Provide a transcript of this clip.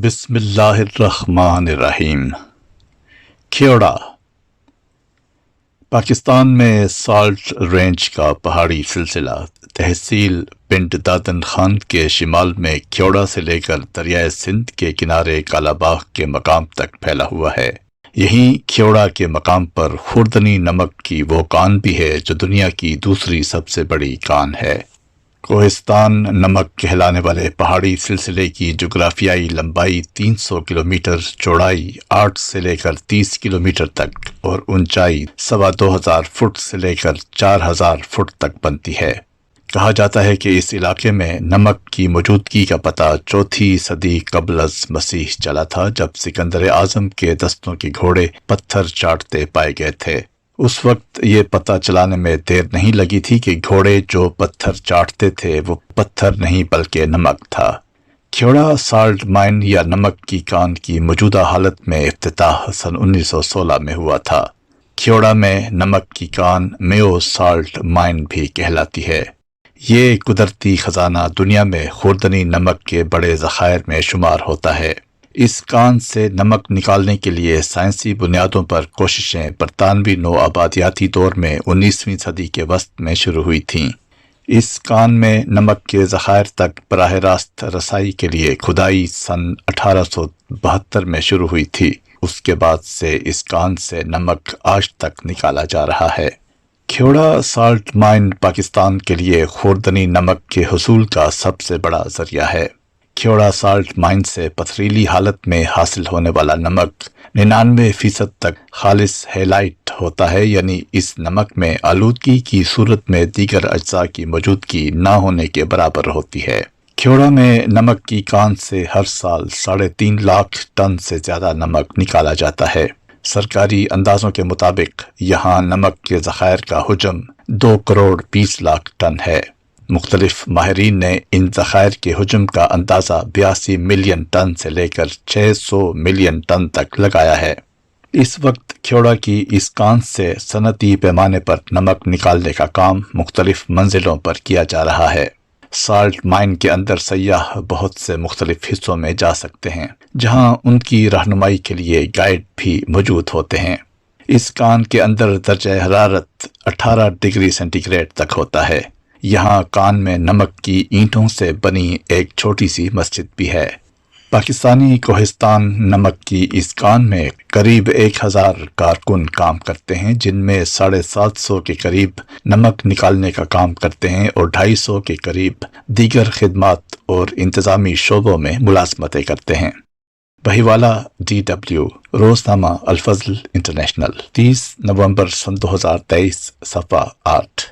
بسم اللہ الرحمن الرحیم۔ کھیوڑا پاکستان میں سالٹ رینج کا پہاڑی سلسلہ تحصیل پنڈ دادن خان کے شمال میں کھیوڑا سے لے کر دریائے سندھ کے کنارے کالا باغ کے مقام تک پھیلا ہوا ہے۔ یہیں کھیوڑا کے مقام پر خوردنی نمک کی وہ کان بھی ہے جو دنیا کی دوسری سب سے بڑی کان ہے۔ کوہستان نمک کہلانے والے پہاڑی سلسلے کی جغرافیائی لمبائی 300 کلومیٹر، چوڑائی 8 سے لے کر 30 کلومیٹر تک اور اونچائی 2500 فٹ سے لے کر 4000 فٹ تک بنتی ہے۔ کہا جاتا ہے کہ اس علاقے میں نمک کی موجودگی کا پتہ 4 صدی قبل از مسیح چلا تھا، جب سکندر اعظم کے دستوں کے گھوڑے پتھر چاٹتے پائے گئے تھے۔ اس وقت یہ پتہ چلانے میں دیر نہیں لگی تھی کہ گھوڑے جو پتھر چاٹتے تھے وہ پتھر نہیں بلکہ نمک تھا۔ کھیوڑا سالٹ مائن یا نمک کی کان کی موجودہ حالت میں افتتاح سن 1916 میں ہوا تھا۔ کھیوڑا میں نمک کی کان میو سالٹ مائن بھی کہلاتی ہے۔ یہ قدرتی خزانہ دنیا میں خوردنی نمک کے بڑے ذخائر میں شمار ہوتا ہے۔ اس کان سے نمک نکالنے کے لیے سائنسی بنیادوں پر کوششیں برطانوی نو آبادیاتی دور میں 19ویں صدی کے وسط میں شروع ہوئی تھیں۔ اس کان میں نمک کے ذخائر تک براہ راست رسائی کے لیے کھدائی سن 1872 میں شروع ہوئی تھی۔ اس کے بعد سے اس کان سے نمک آج تک نکالا جا رہا ہے۔ کھیوڑا سالٹ مائن پاکستان کے لیے خوردنی نمک کے حصول کا سب سے بڑا ذریعہ ہے۔ کھیوڑا سالٹ مائن سے پتھریلی حالت میں حاصل ہونے والا نمک 99% تک خالص ہیلائٹ ہوتا ہے، یعنی اس نمک میں آلودگی کی صورت میں دیگر اجزاء کی موجودگی نہ ہونے کے برابر ہوتی ہے۔ کھیوڑا میں نمک کی کان سے ہر سال 3.5 لاکھ ٹن سے زیادہ نمک نکالا جاتا ہے۔ سرکاری اندازوں کے مطابق یہاں نمک کے ذخائر کا حجم 2 کروڑ 20 لاکھ ٹن ہے۔ مختلف ماہرین نے ان ذخائر کے حجم کا اندازہ 82 ملین ٹن سے لے کر 600 ملین ٹن تک لگایا ہے۔ اس وقت کھیوڑا کی اس کان سے صنعتی پیمانے پر نمک نکالنے کا کام مختلف منزلوں پر کیا جا رہا ہے۔ سالٹ مائن کے اندر سیاح بہت سے مختلف حصوں میں جا سکتے ہیں، جہاں ان کی رہنمائی کے لیے گائیڈ بھی موجود ہوتے ہیں۔ اس کان کے اندر درجہ حرارت 18 ڈگری سینٹی گریڈ تک ہوتا ہے۔ یہاں کان میں نمک کی اینٹوں سے بنی ایک چھوٹی سی مسجد بھی ہے۔ پاکستانی کوہستان نمک کی اس کان میں قریب 1000 کارکن کام کرتے ہیں، جن میں 750 کے قریب نمک نکالنے کا کام کرتے ہیں اور 250 کے قریب دیگر خدمات اور انتظامی شعبوں میں ملازمتیں کرتے ہیں۔ بہیوالا DW روزنامہ الفضل انٹرنیشنل 30 نومبر سن 2023 صفحہ 8۔